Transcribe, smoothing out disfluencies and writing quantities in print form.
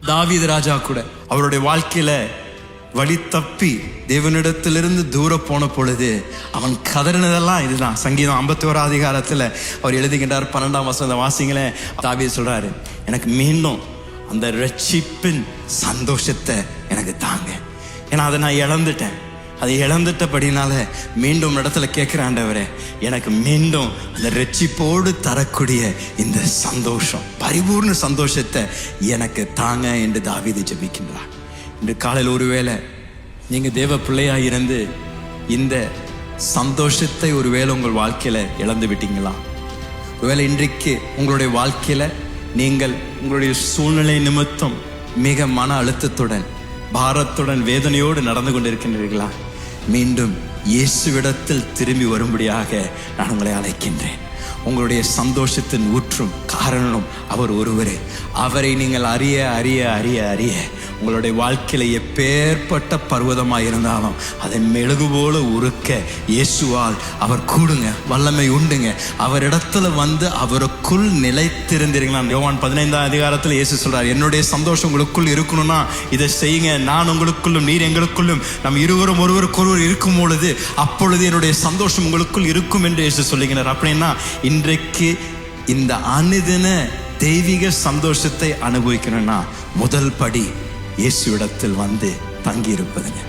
தாவீது ராஜா கூட அவருடைய வாழ்க்கையில வழி தப்பி தேவனிடத்திலிருந்து தூர போன பொழுது அவன் கதறினதெல்லாம் இதுதான். சங்கீதம் 51 அதிகாரத்தில் அவர் எழுதுகின்றார். 12ஆம் வசனம் வாசிங்களே. தாவீது சொல்றாரு, எனக்கு மீண்டும் அந்த ரட்சிப்பின் சந்தோஷத்தை எனக்கு தாங்க. ஏன்னா அதை நான் இழந்துட்டேன். அதை இழந்துட்டபடினால மீண்டும் இடத்துல கேட்கிற ஆண்டவரே, எனக்கு மீண்டும் அந்த ரட்சிப்போடு தரக்கூடிய இந்த சந்தோஷம், பரிபூர்ண சந்தோஷத்தை எனக்கு தாங்க என்று தாவீது ஜெபிக்கின்றார். இன்று காலையில் ஒருவேளை நீங்கள் தேவ பிள்ளையாக இருந்து இந்த சந்தோஷத்தை ஒருவேளை உங்கள் வாழ்க்கையில் இழந்து விட்டீங்களா? ஒருவேளை இன்றைக்கு உங்களுடைய வாழ்க்கையில் நீங்கள் உங்களுடைய சூழ்நிலை நிமித்தம் மிக மன அழுத்தத்துடன், பாரத்துடன், வேதனையோடு நடந்து கொண்டிருக்கின்றீர்களா? மீண்டும் இயேசுவிடத்தில் திரும்பி வரும்படியாக நான் உங்களை அழைக்கின்றேன். உங்களுடைய சந்தோஷத்தின் ஊற்றும் காரணம் அவர் ஒருவரே. அவரை நீங்கள் அறிய அறிய அறிய அறிய உங்களுடைய வாழ்க்கையில எப்பேற்பட்ட பர்வதமாக இருந்தாலும் அதை மெழுகு போல உருக்க இயேசுவால் அவர் கூடுங்க, வல்லமை உண்டுங்க. அவரிடத்துல வந்து அவருக்குள் நிலைத்திருந்தீர்களா? யோவான் 15ஆம் அதிகாரத்தில் இயேசு சொல்றார், என்னுடைய சந்தோஷம் உங்களுக்குள் இருக்கணும்னா இதை செய்யுங்க. நான் உங்களுக்குள்ளும் நீர் எங்களுக்குள்ளும் நம் இருவரும் ஒருவருக்கொருவர் இருக்கும் பொழுது அப்பொழுது என்னுடைய சந்தோஷம் உங்களுக்குள் இருக்கும் என்று இயேசு சொல்லுகிறார். அப்படின்னா இன்றைக்கு இந்த அனுதின தெய்வீக சந்தோஷத்தை அனுபவிக்கணும்னா முதல் படி இயேசுவிடத்தில் வந்து தங்கி இருப்பதுங்க.